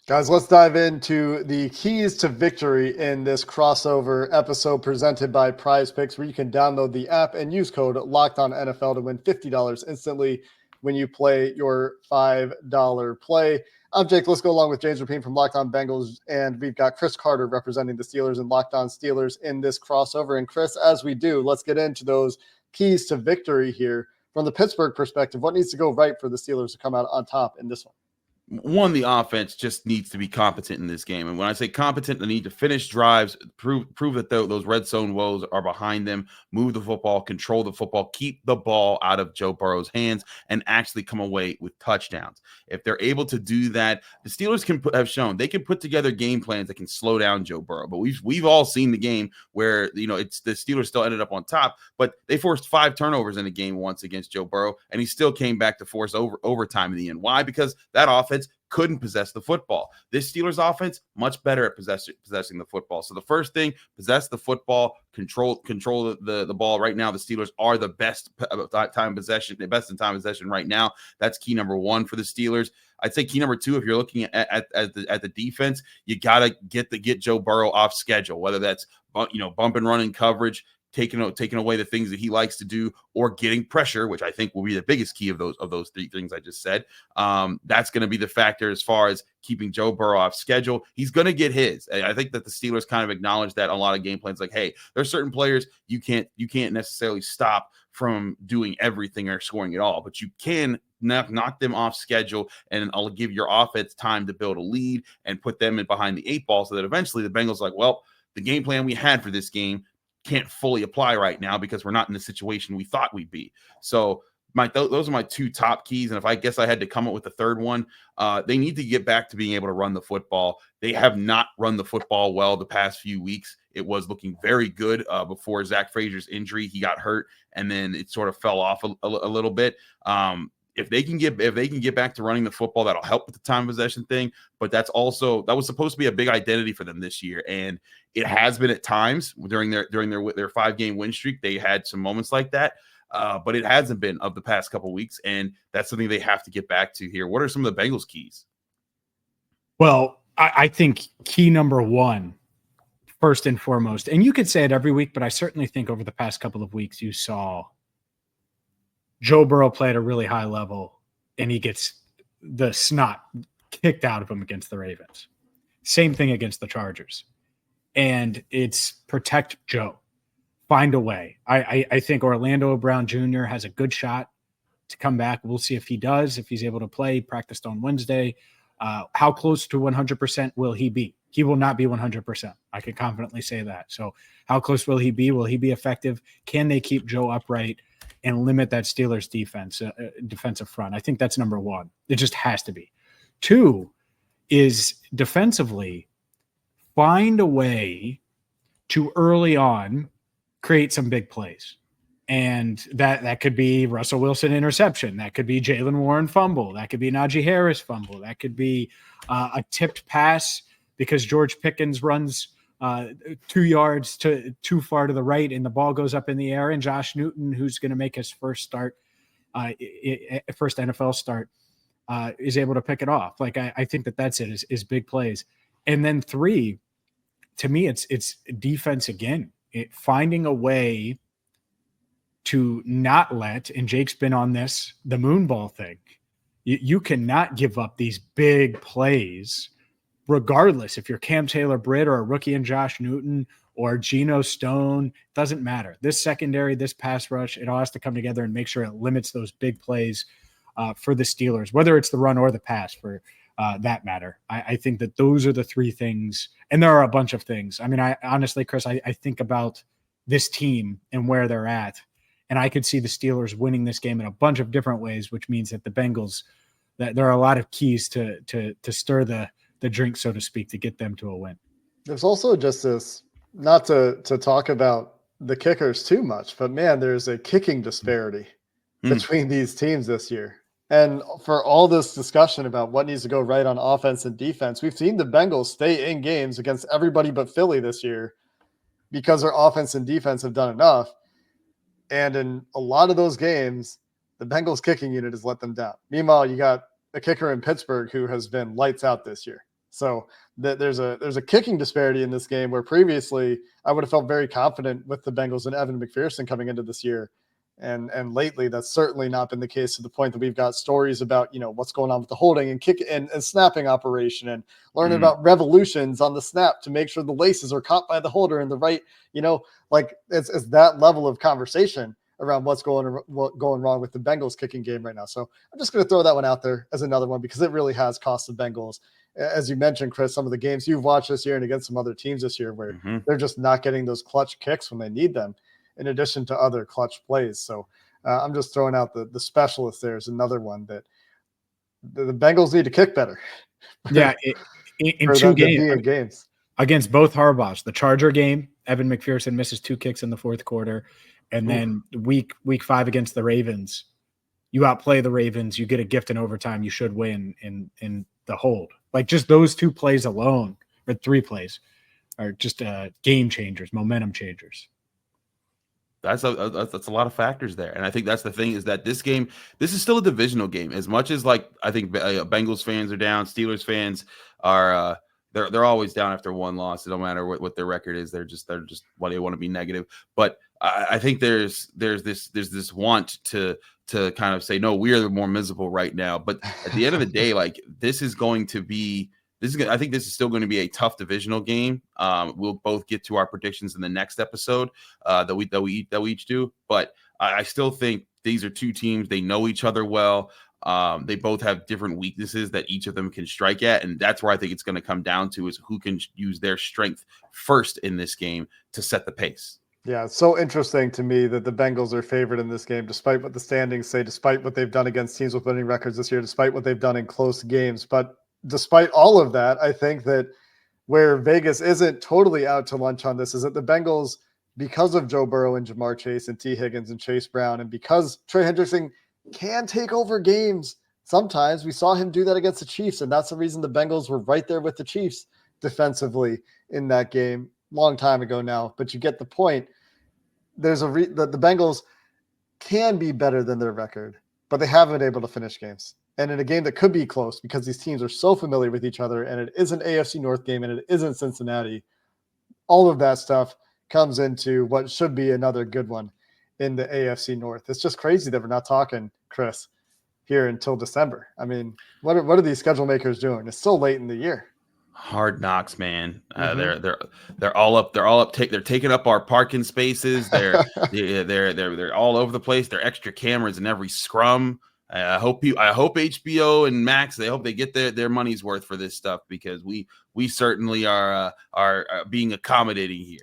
Guys, let's dive into the keys to victory in this crossover episode presented by PrizePicks, where you can download the app and use code LOCKEDONNFL to win $50 instantly when you play your $5 play. I'm Jake. Let's go along with James Rapine from Locked On Bengals, and we've got Chris Carter representing the Steelers and Locked On Steelers in this crossover. And Chris, as we do, let's get into those keys to victory here. From the Pittsburgh perspective, what needs to go right for the Steelers to come out on top in this one? One, the offense just needs to be competent in this game. And when I say competent, they need to finish drives, prove that those red zone woes are behind them, move the football, control the football, keep the ball out of Joe Burrow's hands, and actually come away with touchdowns. If they're able to do that, the Steelers have shown they can put together game plans that can slow down Joe Burrow. But we've all seen the game where, it's the Steelers still ended up on top, but they forced 5 turnovers in a game once against Joe Burrow, and he still came back to force overtime in the end. Why? Because that offense couldn't possess the football. This Steelers offense, much better at possessing the football. So the first thing, possess the football, control the ball. Right now, the Steelers are the best time possession right now. That's key number 1 for the Steelers. I'd say key number 2, if you're looking at the defense, you got to get Joe Burrow off schedule, whether that's bump and run in coverage, taking away the things that he likes to do, or getting pressure, which I think will be the biggest key of those 3 things I just said. That's going to be the factor as far as keeping Joe Burrow off schedule. He's going to get his. I think that the Steelers kind of acknowledge that on a lot of game plans, like, hey, there's certain players you can't necessarily stop from doing everything or scoring it all, but you can knock them off schedule, and I'll give your offense time to build a lead and put them in behind the 8 ball, so that eventually the Bengals are like, well, the game plan we had for this game can't fully apply right now because we're not in the situation we thought we'd be. So those are my 2 top keys. And if I guess I had to come up with the third one, they need to get back to being able to run the football. They have not run the football well the past few weeks. It was looking very good before Zach Frazier's injury. He got hurt, and then it sort of fell off a little bit. If they can get back to running the football, that'll help with the time possession thing. But that was supposed to be a big identity for them this year, and it has been at times during their 5-game win streak. They had some moments like that, but it hasn't been of the past couple of weeks, and that's something they have to get back to here. What are some of the Bengals' keys? Well, I think key number 1, first and foremost, and you could say it every week, but I certainly think over the past couple of weeks you saw Joe Burrow play at a really high level, and he gets the snot kicked out of him against the Ravens. Same thing against the Chargers. And it's protect Joe. Find a way. I think Orlando Brown Jr. has a good shot to come back. We'll see if he does, if he's able to play. Practiced on Wednesday. How close to 100% will he be? He will not be 100%. I can confidently say that. So how close will he be? Will he be effective? Can they keep Joe upright and limit that Steelers defensive front? I think that's number 1. It just has to be. 2 is defensively, find a way to early on create some big plays. And that could be Russell Wilson interception. That could be Jaylen Warren fumble. That could be Najee Harris fumble. That could be a tipped pass because George Pickens runs 2 yards too far to the right and the ball goes up in the air, and Josh Newton, who's going to make his first NFL start, is able to pick it off. Like I think that's it is big plays. And then 3, to me, it's defense again. Finding a way to not let, and Jake's been on this, the moonball thing. You cannot give up these big plays regardless if you're Cam Taylor-Britt or a rookie in Josh Newton or Geno Stone. Doesn't matter. This secondary, this pass rush, it all has to come together and make sure it limits those big plays for the Steelers, whether it's the run or the pass for that matter. I think that those are the 3 things, and there are a bunch of things. I mean, honestly, Chris, I think about this team and where they're at, and I could see the Steelers winning this game in a bunch of different ways, which means that the Bengals, that there are a lot of keys to stir the drink, so to speak, to get them to a win. There's also just this, not to talk about the kickers too much, but man, there's a kicking disparity between these teams this year. And for all this discussion about what needs to go right on offense and defense, we've seen the Bengals stay in games against everybody but Philly this year because their offense and defense have done enough. And in a lot of those games, the Bengals kicking unit has let them down. Meanwhile, you got a kicker in Pittsburgh who has been lights out this year. So there's a kicking disparity in this game where previously I would have felt very confident with the Bengals and Evan McPherson coming into this year. And lately that's certainly not been the case, to the point that we've got stories about, what's going on with the holding and kick and snapping operation, and learning about revolutions on the snap to make sure the laces are caught by the holder in the right, like it's that level of conversation around what's going wrong with the Bengals kicking game right now. So I'm just going to throw that one out there as another one, because it really has cost the Bengals. As you mentioned, Chris, some of the games you've watched this year and against some other teams this year where they're just not getting those clutch kicks when they need them, in addition to other clutch plays. So I'm just throwing out the specialist there is another one that the Bengals need to kick better. Yeah, in two games against both Harbaughs. The Charger game, Evan McPherson misses 2 kicks in the fourth quarter. And then week 5 against the Ravens, you outplay the Ravens, you get a gift in overtime, you should win in the hold. Like, just those 2 plays alone, or 3 plays, are just game changers, momentum changers. That's a lot of factors there. And I think that's the thing, is that this is still a divisional game. As much as, like, I think Bengals fans are down, Steelers fans are they're always down after one loss. It don't matter what their record is. They're just they want to be negative. But I think there's this want to kind of say, no, we are the more miserable right now. But at the end of the day, like, I think this is still going to be a tough divisional game. We'll both get to our predictions in the next episode that we each do. But I still think these are 2 teams. They know each other well. They both have different weaknesses that each of them can strike at. And that's where I think it's going to come down to, is who can use their strength first in this game to set the pace. Yeah, it's so interesting to me that the Bengals are favored in this game, despite what the standings say, despite what they've done against teams with winning records this year, despite what they've done in close games. But despite all of that, I think that where Vegas isn't totally out to lunch on this is that the Bengals, because of Joe Burrow and Jamar Chase and T. Higgins and Chase Brown, and because Trey Hendrickson can take over games sometimes, we saw him do that against the Chiefs, and that's the reason the Bengals were right there with the Chiefs defensively in that game, long time ago now. But you get the point. There's the Bengals can be better than their record, but they haven't been able to finish games. And in a game that could be close, because these teams are so familiar with each other, and it is an AFC North game, and it isn't Cincinnati, all of that stuff comes into what should be another good one in the AFC North. It's just crazy that we're not talking, Chris, here until December. I mean, what are these schedule makers doing? It's still late in the year. Hard knocks, man. They're all up. They're taking up our parking spaces. They're all over the place. They're extra cameras in every scrum. I hope HBO and Max, they hope they get their money's worth for this stuff, because we certainly are being accommodating here.